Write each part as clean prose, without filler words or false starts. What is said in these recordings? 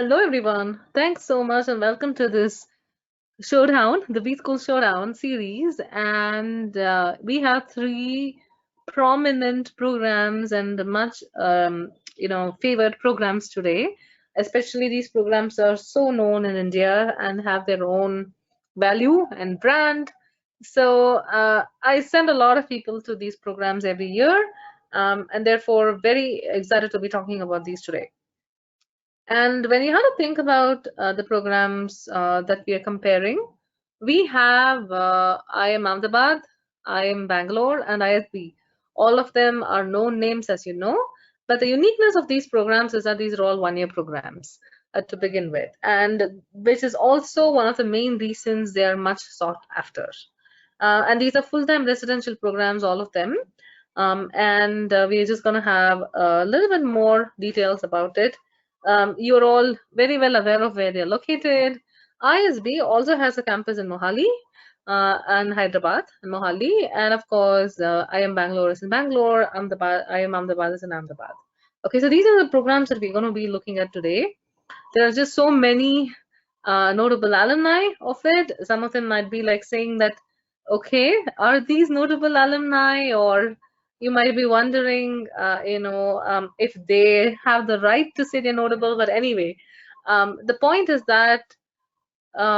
Hello, everyone. Thanks so much, and welcome to this Showdown, the B School Showdown series. And we have three prominent programs and much, favored programs today. Especially these programs are so known in India and have their own value and brand. So I send a lot of people to these programs every year, and therefore very excited to be talking about these today. And when you have to think about the programs that we are comparing, we have IIM Ahmedabad, IIM Bangalore, and ISB. All of them are known names, as you know, but the uniqueness of these programs is that these are all one-year programs to begin with, and which is also one of the main reasons they are much sought after. And these are full-time residential programs, all of them. And we're just going to have a little bit more details about it. You're all very well aware of where they're located. ISB also has a campus in Mohali and Hyderabad and Mohali, and of course, IIM Bangalore is in Bangalore. IIM Ahmedabad is in Ahmedabad. Okay, so these are the programs that we're going to be looking at today. There are just so many notable alumni of it. Some of them might be like saying that, okay, are these notable alumni? Or you might be wondering, if they have the right to say they're notable. But anyway, the point is that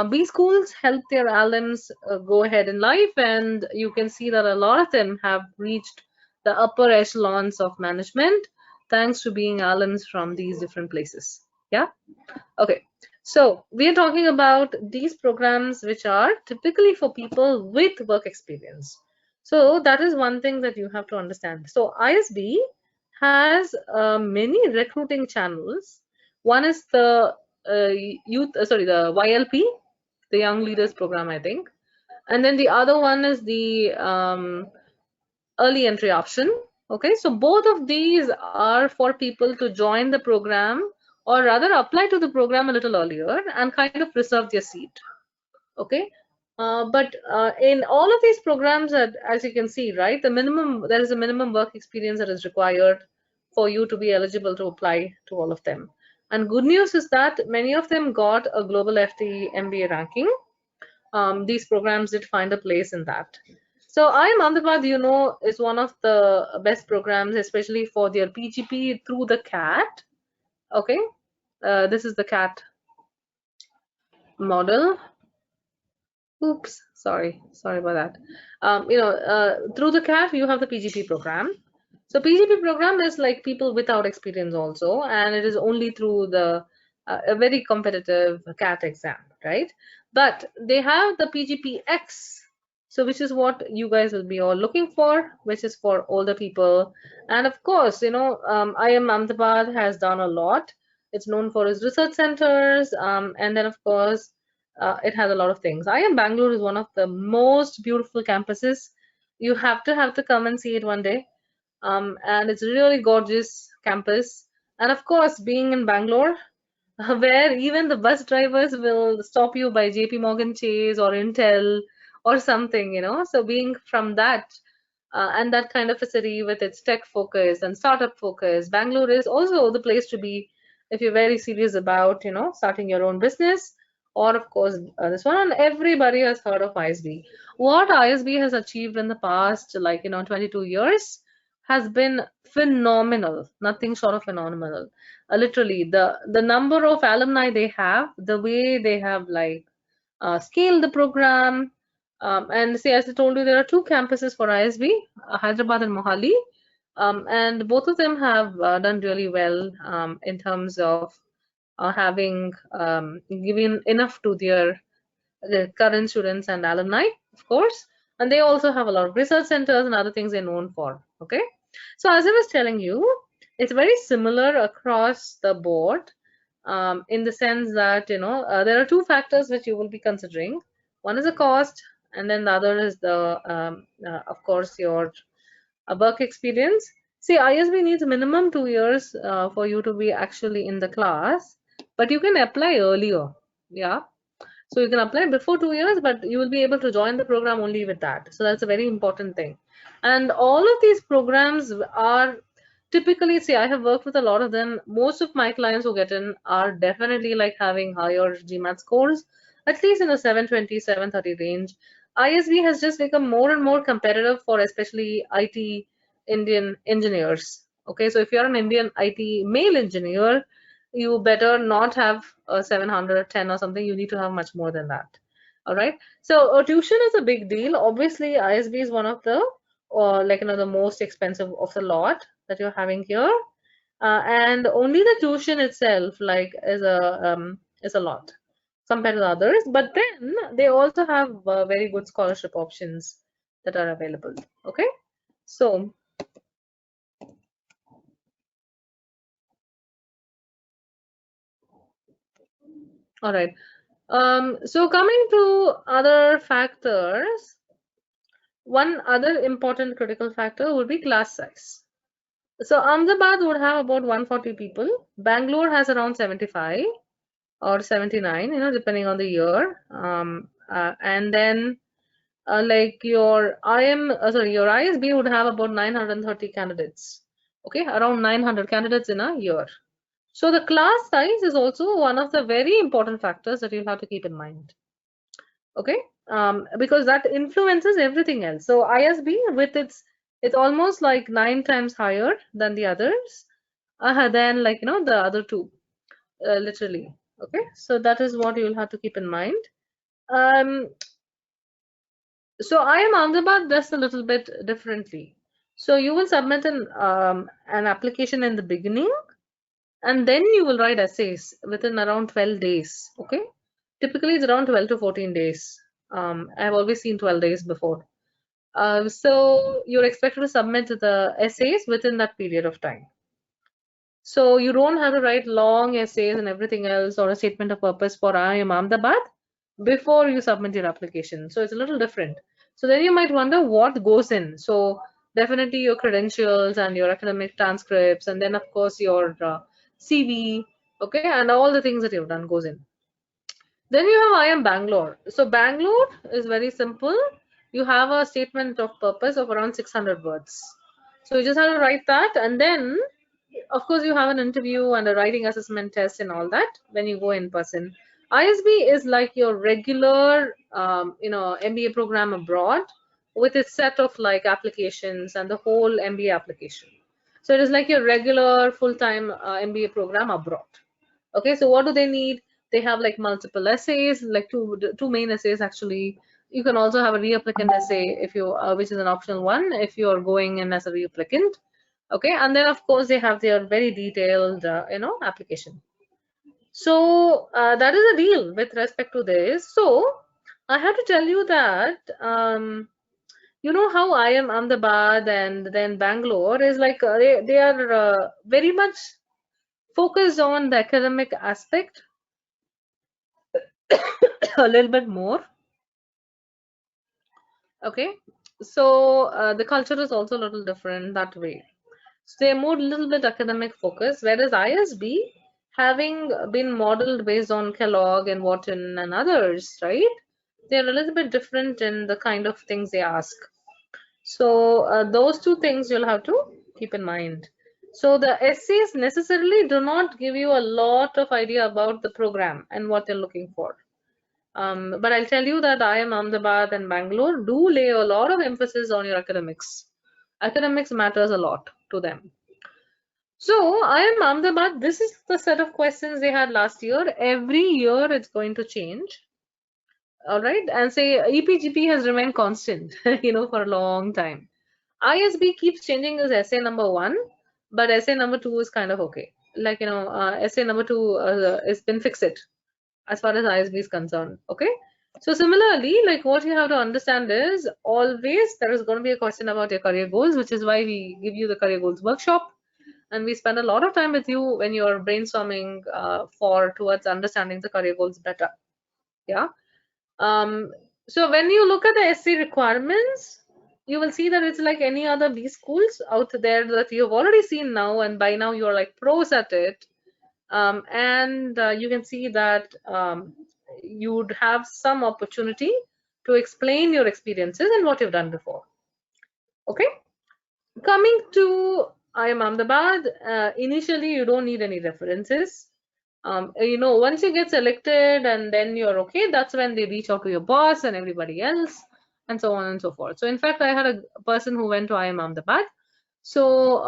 B schools help their alums go ahead in life, and you can see that a lot of them have reached the upper echelons of management thanks to being alums from these different places. Yeah. Okay, so we are talking about these programs which are typically for people with work experience. So that is one thing that you have to understand. So ISB has many recruiting channels. One is the the YLP, the Young Leaders Program, I think. And then the other one is the early entry option. Okay, so both of these are for people to join the program or rather apply to the program a little earlier and kind of reserve their seat. Okay, but in all of these programs, as you can see, right, there is a minimum work experience that is required for you to be eligible to apply to all of them. And good news is that many of them got a global FT MBA ranking. These programs did find a place in that. So IIM Ahmedabad, is one of the best programs, especially for their PGP through the CAT. Okay, this is the CAT model. Oops, sorry about that. Through the CAT, you have the PGP program. So PGP program is like people without experience also, and it is only through the a very competitive CAT exam, right? But they have the PGPX, so which is what you guys will be all looking for, which is for older people. And of course, IIM Ahmedabad has done a lot. It's known for its research centers, and then of course, it has a lot of things. IIM Bangalore is one of the most beautiful campuses. You have to come and see it one day, and it's a really gorgeous campus. And of course, being in Bangalore, where even the bus drivers will stop you by JP Morgan Chase or Intel or something, So being from that and that kind of a city with its tech focus and startup focus, Bangalore is also the place to be if you're very serious about, starting your own business. Or of course, this one, and everybody has heard of ISB. What ISB has achieved in the past, 22 years, has been phenomenal. Nothing short of phenomenal. Literally, the number of alumni they have, the way they have scaled the program, and see, as I told you, there are two campuses for ISB, Hyderabad and Mohali, and both of them have done really well in terms of having given enough to their current students and alumni, of course. And they also have a lot of research centers and other things they're known for. Okay, so as I was telling you, it's very similar across the board in the sense that there are two factors which you will be considering. One is the cost, and then the other is of course, your work experience. See, ISB needs minimum 2 years for you to be actually in the class, but you can apply earlier. Yeah, so you can apply before 2 years, but you will be able to join the program only with that. So that's a very important thing. And all of these programs are typically, see, I have worked with a lot of them. Most of my clients who get in are definitely like having higher GMAT scores, at least in the 720, 730 range. ISB has just become more and more competitive for especially IT Indian engineers. Okay, so if you're an Indian IT male engineer, you better not have a 710 or something. You need to have much more than that. All right. So tuition is a big deal. Obviously, ISB is one of the like the most expensive of the lot that you're having here, and only the tuition itself like is a lot compared to the others. But then they also have very good scholarship options that are available. Okay, so all right. So coming to other factors, one other important critical factor would be class size. So Ahmedabad would have about 140 people. Bangalore has around 75 or 79, depending on the year. And then like your your ISB would have about 930 candidates. Okay, around 900 candidates in a year. So the class size is also one of the very important factors that you'll have to keep in mind. Okay, because that influences everything else. So ISB with it's almost like 9 times higher than the others, than like the other two, literally. Okay, so that is what you'll have to keep in mind. Um, so IIM Ahmedabad does a little bit differently. So you will submit an application in the beginning, and then you will write essays within around 12 days. Okay, typically it's around 12 to 14 days. I've always seen 12 days before. So you're expected to submit the essays within that period of time. So you don't have to write long essays and everything else or a statement of purpose for IIM Ahmedabad before you submit your application. So it's a little different. So then you might wonder what goes in. So definitely your credentials and your academic transcripts, and then of course your CV, okay, and all the things that you've done goes in. Then you have IIM Bangalore. So Bangalore is very simple. You have a statement of purpose of around 600 words. So you just have to write that, and then of course you have an interview and a writing assessment test and all that when you go in person. ISB is like your regular MBA program abroad with its set of like applications and the whole MBA application. So it is like your regular full-time MBA program abroad. Okay, so what do they need? They have like multiple essays, like two main essays actually. You can also have a reapplicant essay if you which is an optional one if you're going in as a reapplicant. Okay, and then of course they have their very detailed application. So that is a deal with respect to this. So I have to tell you that you know how IIM Ahmedabad and then Bangalore is like they are very much focused on the academic aspect a little bit more. Okay, so the culture is also a little different that way. So they're more little bit academic focus, whereas ISB, having been modeled based on Kellogg and Wharton and others, right? They're a little bit different in the kind of things they ask. So those two things you'll have to keep in mind. So the essays necessarily do not give you a lot of idea about the program and what they're looking for. But I'll tell you that IIM Ahmedabad and Bangalore do lay a lot of emphasis on your academics. Academics matters a lot to them. So IIM Ahmedabad, this is the set of questions they had last year. Every year it's going to change. All right. And say EPGP has remained constant, for a long time. ISB keeps changing his essay number 1, but essay number 2 is kind of okay. Like, essay number 2 has been fixed as far as ISB is concerned. Okay. So similarly, like what you have to understand is always there is going to be a question about your career goals, which is why we give you the career goals workshop. And we spend a lot of time with you when you're brainstorming towards understanding the career goals better. Yeah. So when you look at the SC requirements, you will see that it's like any other B schools out there that you've already seen now, and by now you're like pros at it. And you can see that you'd have some opportunity to explain your experiences and what you've done before. Okay, coming to IIM Ahmedabad, initially you don't need any references. Once you get selected and then you're okay, that's when they reach out to your boss and everybody else, and so on and so forth. So in fact, I had a person who went to IIM Ahmedabad. So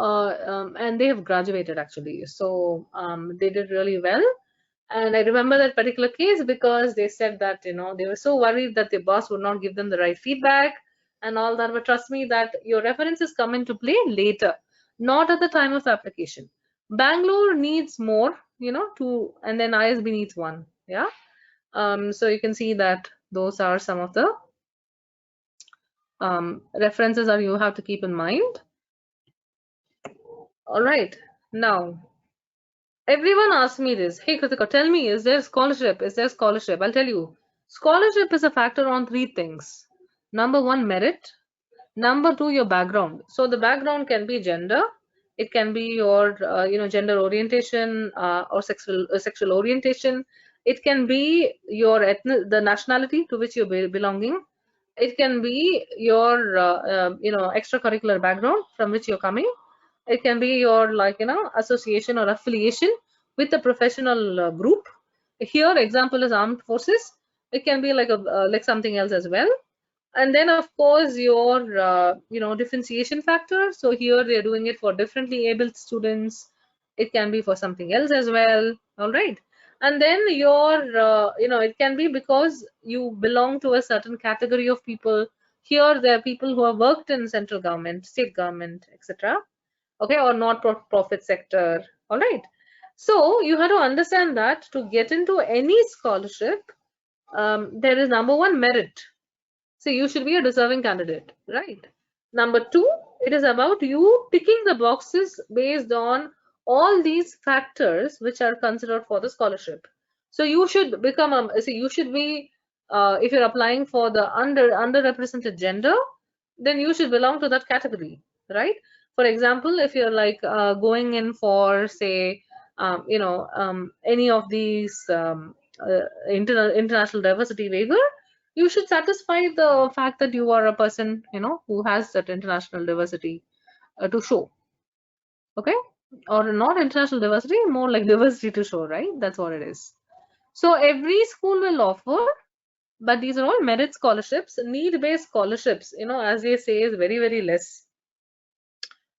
and they have graduated actually. So they did really well. And I remember that particular case because they said that, they were so worried that their boss would not give them the right feedback and all that. But trust me that your references come into play later, not at the time of the application. Bangalore needs more, and then ISB needs one. Yeah. So you can see that those are some of the references that you have to keep in mind. All right. Now, everyone asks me this. Hey, Kritika, tell me, is there scholarship? Is there scholarship? I'll tell you. Scholarship is a factor on three things. Number one, merit. Number two, your background. So the background can be gender. It can be your, gender orientation or sexual orientation. It can be your the nationality to which you're belonging. It can be your, extracurricular background from which you're coming. It can be your, association or affiliation with a professional group. Here example is armed forces. It can be like a like something else as well. And then of course your differentiation factor. So here they're doing it for differently abled students. It can be for something else as well. All right. And then your it can be because you belong to a certain category of people. Here there are people who have worked in central government, state government, etc. Okay, or not profit sector. All right. So you have to understand that to get into any scholarship, there is number one, merit. So you should be a deserving candidate, right? Number two, it is about you ticking the boxes based on all these factors which are considered for the scholarship. So you should become you should be if you're applying for the underrepresented gender, then you should belong to that category, right? For example, if you're like going in for say any of these international diversity waiver, you should satisfy the fact that you are a person who has that international diversity to show. Okay, or not international diversity, more like diversity to show, right? That's what it is. So every school will offer, but these are all merit scholarships. Need based scholarships, as they say, is very, very less.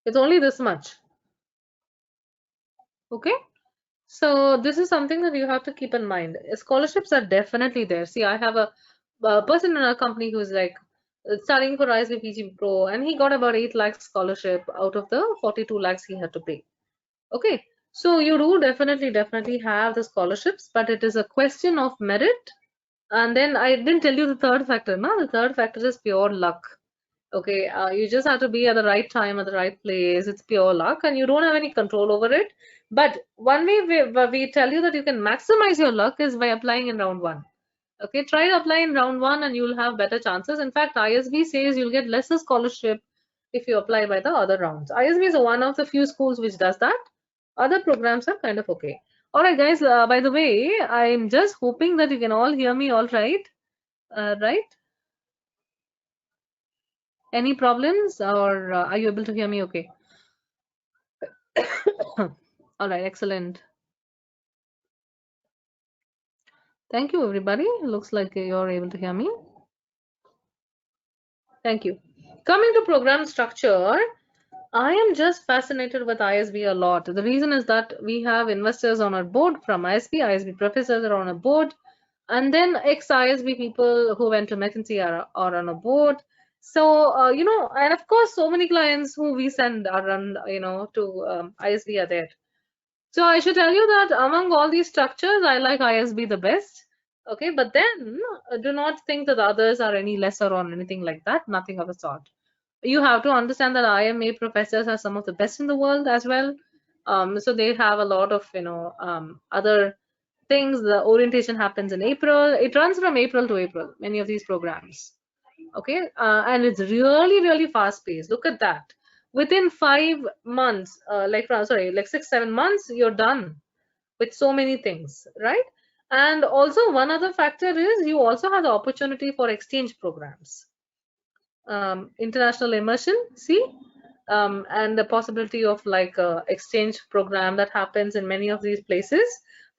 It's only this much. Okay, so this is something that you have to keep in mind. Scholarships are definitely there. See, I have a person in our company who's like studying for ISB PGP Pro, and he got about 8 lakhs scholarship out of the 42 lakhs he had to pay. Okay, so you do definitely have the scholarships, but it is a question of merit. And then I didn't tell you the third factor. Now the third factor is pure luck. Okay, you just have to be at the right time at the right place. It's pure luck, and you don't have any control over it. But one way we tell you that you can maximize your luck is by applying in round one. Okay, try to apply in round one, and you'll have better chances. In fact, ISB says you'll get lesser scholarship if you apply by the other rounds. ISB is one of the few schools which does that. Other programs are kind of okay. All right, guys. By the way, I'm just hoping that you can all hear me all right. Right? Any problems, or are you able to hear me okay? All right, excellent. Thank you, everybody. Looks like you're able to hear me. Thank you. Coming to program structure, I am just fascinated with ISB a lot. The reason is that we have investors on our board from ISB. ISB professors are on a board, and then ex-ISB people who went to McKinsey are on a board. So, and of course, so many clients who we send are run, to ISB are there. So I should tell you that among all these structures, I like ISB the best. Okay, but then do not think that the others are any lesser or anything like that. Nothing of the sort. You have to understand that IIM A professors are some of the best in the world as well. So they have a lot of other things. The orientation happens in April. It runs from April to April. Many of these programs. Okay, and it's really fast paced. Look at that. Within 5 months, like 6-7 months, you're done with so many things, right? And also one other factor is you also have the opportunity for exchange programs, international immersion. See, and the possibility of like a exchange program that happens in many of these places.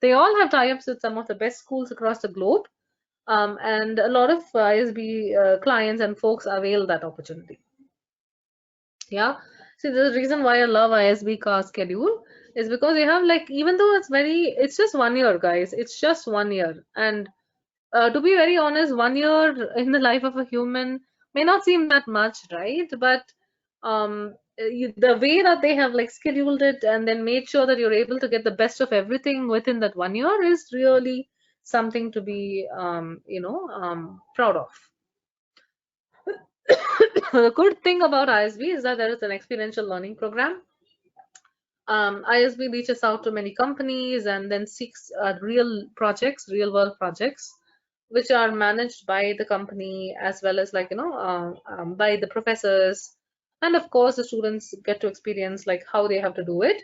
They all have tie-ups with some of the best schools across the globe, and a lot of ISB clients and folks avail that opportunity. Yeah. See, the reason why I love ISB car schedule is because you have like, even though it's just 1 year, guys. It's just 1 year. And to be very honest, 1 year in the life of a human may not seem that much, right? But the way that they have like scheduled it and then made sure that you're able to get the best of everything within that 1 year is really something to be, proud of. The good thing about ISB is that there is an experiential learning program. ISB reaches out to many companies and then seeks real world projects, which are managed by the company as well as like, by the professors. And of course, the students get to experience like how they have to do it.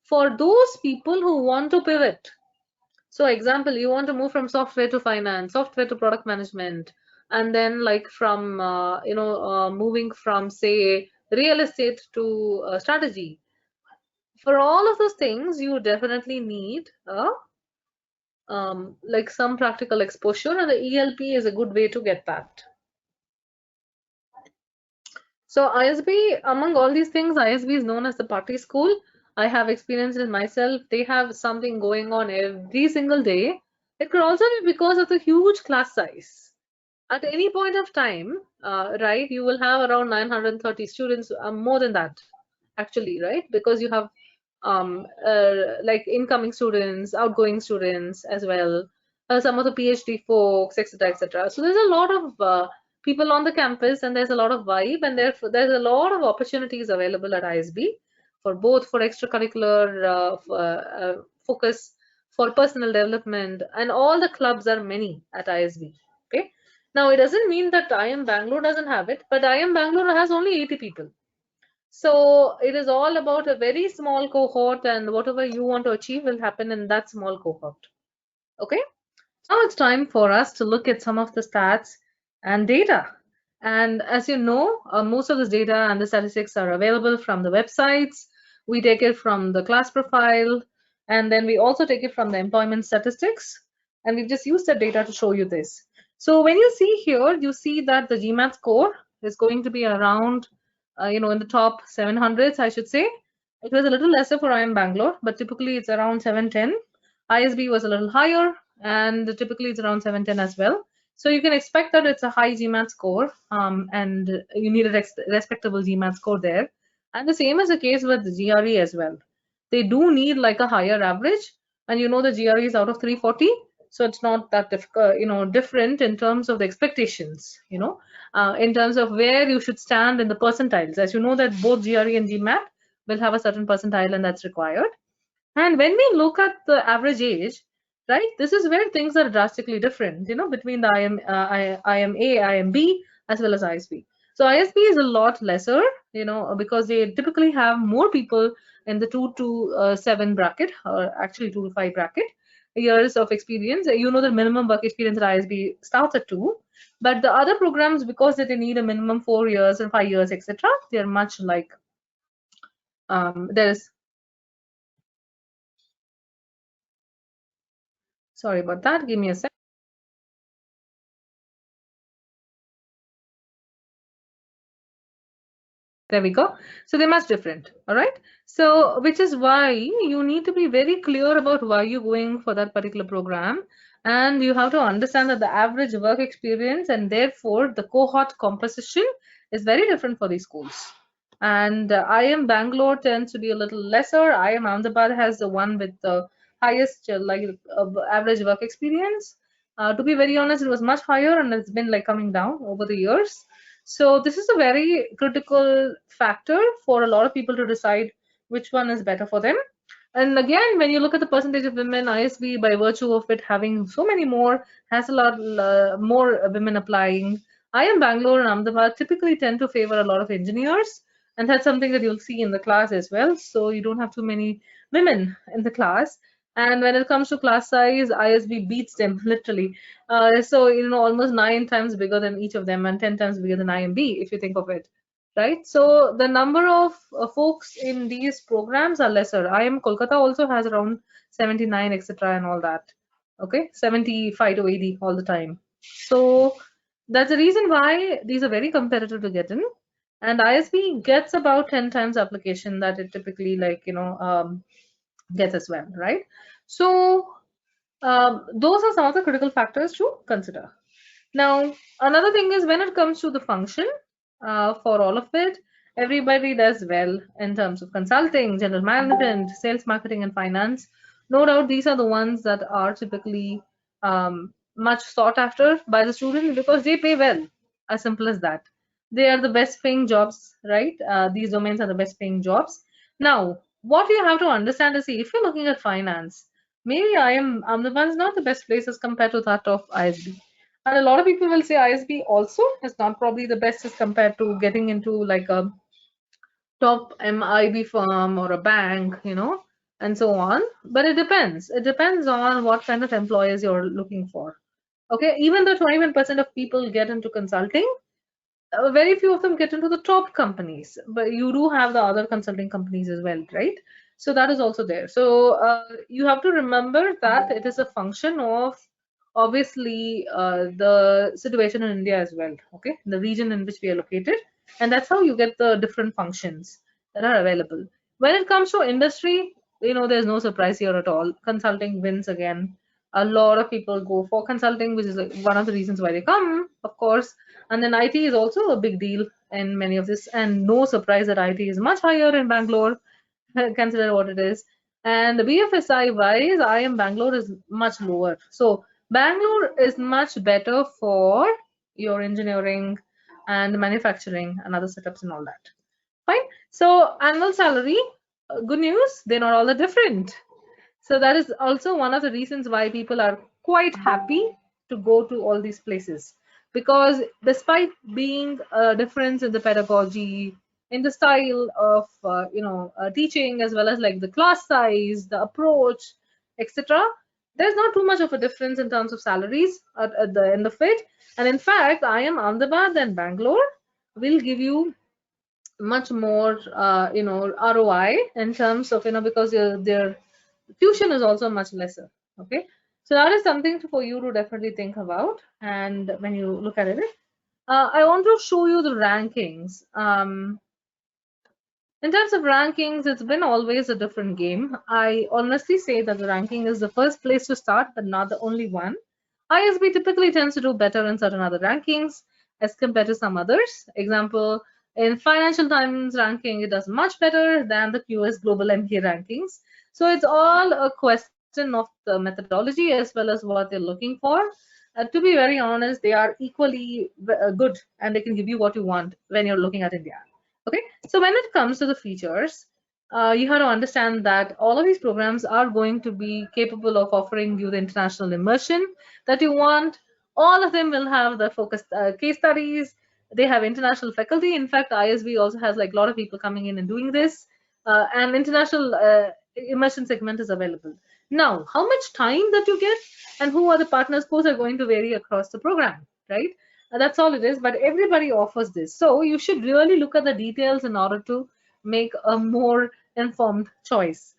For those people who want to pivot, so example, you want to move from software to finance, software to product management, and then like from, moving from say real estate to strategy. For all of those things, you definitely need like some practical exposure, and the ELP is a good way to get that. So ISB, among all these things, ISB is known as the party school. I have experienced it myself. They have something going on every single day. It could also be because of the huge class size. At any point of time, right, you will have around 930 students, more than that, actually, right? Because you have like incoming students, outgoing students as well, some of the PhD folks, etc., etc. So there's a lot of people on the campus, and there's a lot of vibe, and therefore there's a lot of opportunities available at ISB for both for extracurricular focus, for personal development, and all the clubs are many at ISB. Okay. Now it doesn't mean that IIM Bangalore doesn't have it, but IIM Bangalore has only 80 people. So it is all about a very small cohort, and whatever you want to achieve will happen in that small cohort. Okay. Now it's time for us to look at some of the stats and data. And as you know, most of this data and the statistics are available from the websites. We take it from the class profile, and then we also take it from the employment statistics. And we've just used the data to show you this. So when you see here, you see that the GMAT score is going to be around, in the top 700s, I should say. It was a little lesser for IIM Bangalore, but typically it's around 710. ISB was a little higher, and typically it's around 710 as well. So you can expect that it's a high GMAT score, and you need a respectable GMAT score there. And the same is the case with the GRE as well. They do need like a higher average, and you know the GRE is out of 340, so it's not that different in terms of the expectations, in terms of where you should stand in the percentiles. As you know that both GRE and GMAT will have a certain percentile, and that's required. And when we look at the average age, right, this is where things are drastically different, between the IIM A, IIM B, as well as ISB. So ISB is a lot lesser, because they typically have more people in the 2 to 7 bracket, or actually 2 to 5 bracket, years of experience. You know the minimum work experience at ISB starts at 2, but the other programs, because they need a minimum 4 years or 5 years, etc., they're much like, there's, sorry about that, give me a sec. There we go. So they're much different. All right. So which is why you need to be very clear about why you're going for that particular program. And you have to understand that the average work experience and therefore the cohort composition is very different for these schools. And IIM Bangalore tends to be a little lesser. IIM Ahmedabad has the one with the highest average work experience. To be very honest, it was much higher, and it's been like coming down over the years. So this is a very critical factor for a lot of people to decide which one is better for them. And again, when you look at the percentage of women, ISB, by virtue of it having so many more, has a lot more women applying. IIM Bangalore and Ahmedabad typically tend to favor a lot of engineers, and that's something that you'll see in the class as well. So you don't have too many women in the class. And when it comes to class size, ISB beats them literally. So almost 9 times bigger than each of them, and 10 times bigger than IIM B, if you think of it. right? So the number of folks in these programs are lesser. IIM Kolkata also has around 79, etc., and all that. Okay, 75 to 80 all the time. So that's the reason why these are very competitive to get in. And ISB gets about 10 times application that it typically gets as well, right? So those are some of the critical factors to consider. Now, another thing is when it comes to the function, for all of it, everybody does well in terms of consulting, general management, sales, marketing, and finance. No doubt these are the ones that are typically much sought after by the students because they pay well. As simple as that. They are the best paying jobs, right? These domains are the best paying jobs. Now, what you have to understand is, see, if you're looking at finance, maybe I'm the one's not the best place as compared to that of ISB. And a lot of people will say ISB also is not probably the best as compared to getting into like a top MIB firm or a bank, and so on. But it depends. It depends on what kind of employers you're looking for. Okay, even though 21% of people get into consulting, very few of them get into the top companies, but you do have the other consulting companies as well, right? So that is also there. So you have to remember that it is a function of obviously the situation in India as well, okay, the region in which we are located, and that's how you get the different functions that are available. When it comes to industry, there's no surprise here at all. Consulting wins again. A lot of people go for consulting, which is like one of the reasons why they come, of course. And then IT is also a big deal in many of this, and no surprise that IT is much higher in Bangalore. Consider what it is. And the BFSI wise, IIM Bangalore is much lower. So Bangalore is much better for your engineering and manufacturing and other setups and all that. Fine. So annual salary, good news, they're not all that different. So that is also one of the reasons why people are quite happy to go to all these places, because despite being a difference in the pedagogy, in the style of teaching, as well as like the class size, the approach, etc., there's not too much of a difference in terms of salaries at the end of it. And in fact, IIM Ahmedabad and Bangalore will give you much more ROI in terms of because their tuition is also much lesser. Okay, so that is something for you to definitely think about. And when you look at it, I want to show you the rankings. In terms of rankings, it's been always a different game. I honestly say that the ranking is the first place to start, but not the only one. ISB typically tends to do better in certain other rankings as compared to some others. Example, in Financial Times ranking, it does much better than the QS Global MBA rankings. So it's all a question of the methodology as well as what they're looking for. To be very honest, they are equally good, and they can give you what you want when you're looking at India. Okay, so when it comes to the features, you have to understand that all of these programs are going to be capable of offering you the international immersion that you want. All of them will have the focused case studies. They have international faculty. In fact, ISB also has like a lot of people coming in and doing this, and international immersion segment is available. Now, how much time that you get and who are the partners, those are going to vary across the program, right? That's all it is, but everybody offers this. So you should really look at the details in order to make a more informed choice.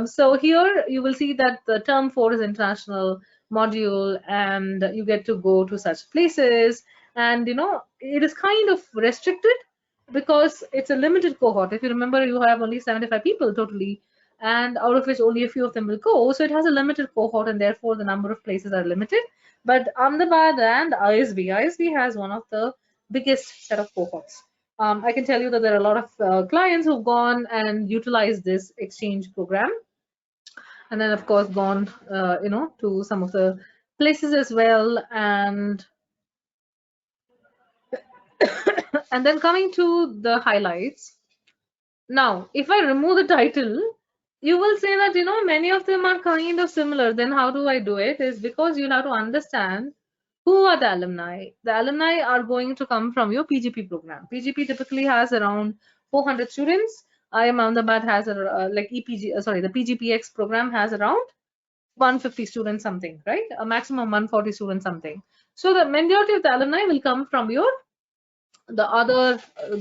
So here you will see that the term 4 is international module, and you get to go to such places, and it is kind of restricted because it's a limited cohort. If you remember, you have only 75 people totally, and out of which only a few of them will go. So it has a limited cohort, and therefore the number of places are limited. But Ahmedabad and ISB has one of the biggest set of cohorts. I can tell you that there are a lot of clients who've gone and utilized this exchange program, and then of course gone, to some of the places as well, and and then coming to the highlights. Now, if I remove the title, you will say that many of them are kind of similar. Then how do I do it? Is because you'll have to understand who are the alumni. The alumni are going to come from your PGP program. PGP typically has around 400 students. IIM Ahmedabad has like the PGPX program has around 150 students something, right? A maximum 140 students something. So the majority of the alumni will come from your the other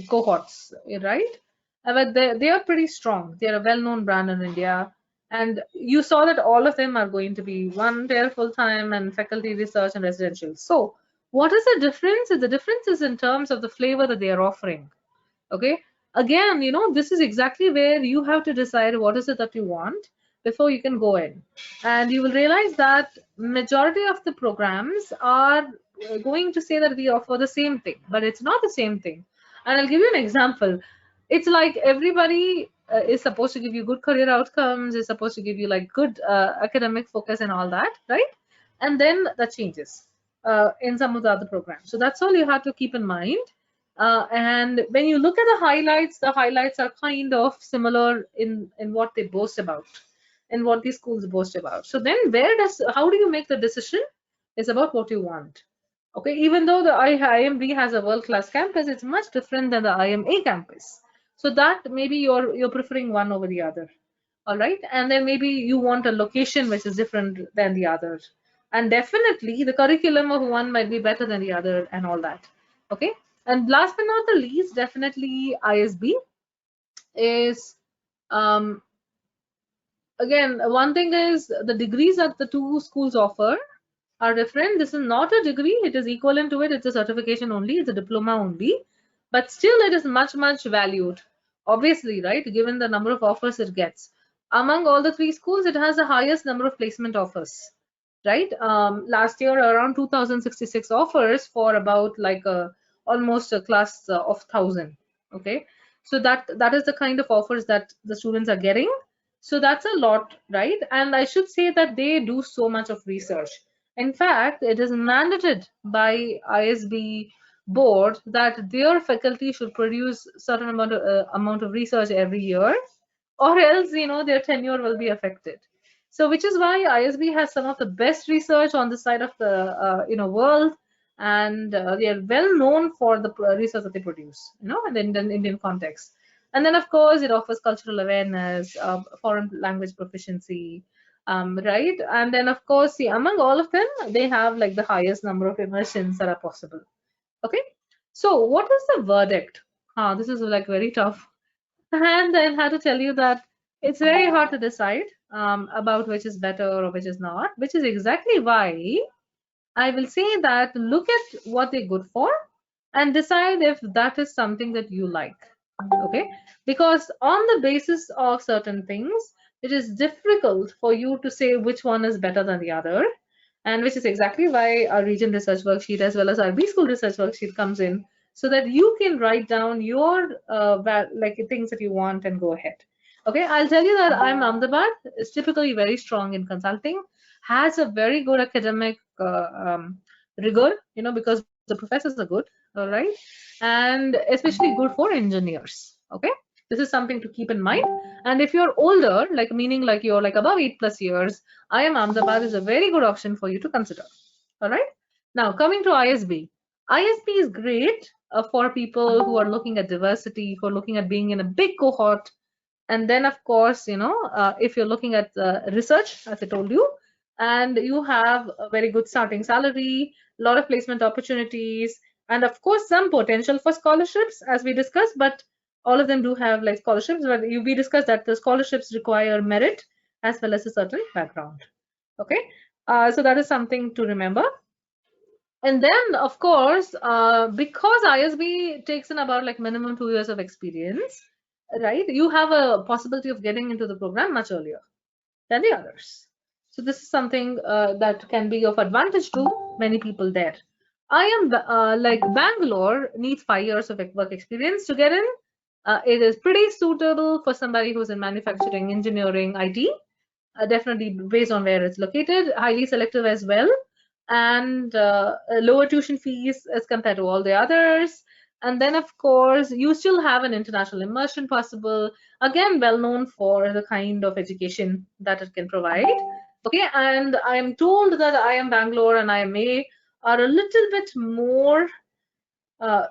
cohorts, right? But they are pretty strong. They are a well-known brand in India, and you saw that all of them are going to be one there full-time and faculty research and residential. So, what is the difference? The difference is in terms of the flavor that they are offering. Okay, again, this is exactly where you have to decide what is it that you want before you can go in, and you will realize that majority of the programs are going to say that we offer the same thing, but it's not the same thing. And I'll give you an example. It's like everybody is supposed to give you good career outcomes, is supposed to give you like good academic focus and all that, right? And then that changes in some of the other programs. So that's all you have to keep in mind. And when you look at the highlights are kind of similar in what they boast about, in what these schools boast about. So then, how do you make the decision? It's about what you want. Okay, even though the IIM B has a world-class campus, it's much different than the IIM A campus. So that maybe you're preferring one over the other. All right, and then maybe you want a location which is different than the other, and definitely the curriculum of one might be better than the other and all that. Okay, and last but not the least, definitely ISB is um, again, one thing is the degrees that the two schools offer are different. This is not a degree, it is equivalent to it, it's a certification only, it's a diploma only, but still it is much, much valued. Obviously, right, given the number of offers it gets. Among all the three schools, it has the highest number of placement offers, right? Last year, around 2066 offers for about like almost a class of 1,000. Okay, so that is the kind of offers that the students are getting. So that's a lot, right? And I should say that they do so much of research. In fact, it is mandated by ISB board that their faculty should produce certain amount of research every year, or else their tenure will be affected. So which is why ISB has some of the best research on this side of the world, and they are well known for the research that they produce, in the Indian context. And then of course it offers cultural awareness, foreign language proficiency, right? And then of course, see, among all of them, they have like the highest number of immersions that are possible. Okay, so what is the verdict? This is like very tough. And I'll have to tell you that it's very hard to decide about which is better or which is not, which is exactly why I will say that look at what they're good for and decide if that is something that you like. Okay, because on the basis of certain things, it is difficult for you to say which one is better than the other, and which is exactly why our region research worksheet as well as our B school research worksheet comes in, so that you can write down your like things that you want and go ahead. Okay, I'll tell you that IIM Ahmedabad is typically very strong in consulting, has a very good academic rigor, because the professors are good, all right, and especially good for engineers. Okay, this is something to keep in mind. And if you're older, like meaning like you're like above 8+ years, IIM Ahmedabad is a very good option for you to consider. All right. Now coming to ISB. ISB is great for people who are looking at diversity, who are looking at being in a big cohort. And then of course, if you're looking at research, as I told you, and you have a very good starting salary, a lot of placement opportunities, and of course some potential for scholarships as we discussed, but all of them do have like scholarships, but we discussed that the scholarships require merit as well as a certain background. Okay, so that is something to remember. And then of course, because ISB takes in about like minimum 2 years of experience, right, you have a possibility of getting into the program much earlier than the others. So this is something that can be of advantage to many people there. IIM like Bangalore needs 5 years of work experience to get in. It is pretty suitable for somebody who's in manufacturing, engineering, IT, definitely based on where it's located, highly selective as well, and lower tuition fees as compared to all the others. And then, of course, you still have an international immersion possible, again, well known for the kind of education that it can provide. Okay, and I am told that IIM Bangalore and IIM A are a little bit more, uh,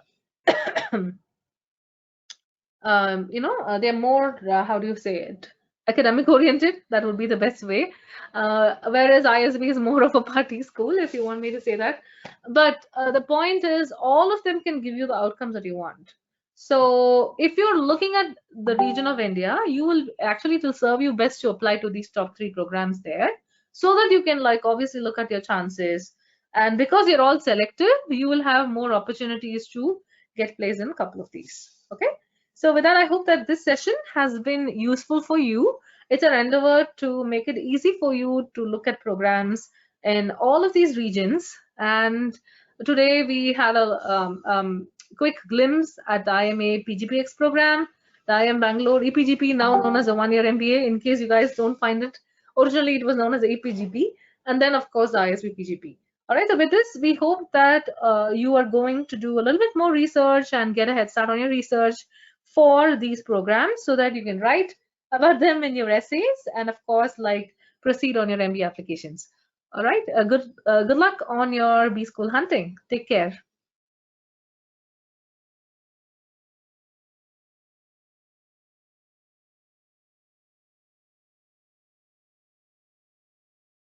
they're more, how do you say it? academic oriented. That would be the best way. Whereas ISB is more of a party school, if you want me to say that. But the point is, all of them can give you the outcomes that you want. So if you're looking at the region of India, you will actually, it will serve you best to apply to these top 3 programs there, so that you can like obviously look at your chances. And because you're all selective, you will have more opportunities to get placed in a couple of these. Okay. So with that, I hope that this session has been useful for you. It's an endeavor to make it easy for you to look at programs in all of these regions. And today we had a quick glimpse at the IIM A PGPX program, the IIM Bangalore EPGP, now known as a one-year MBA, in case you guys don't find it. Originally, it was known as APGP, and then, of course, the ISB PGP. All right, so with this, we hope that you are going to do a little bit more research and get a head start on your research for these programs so that you can write about them in your essays and, of course, like proceed on your MBA applications. All right, good luck on your B school hunting. Take care.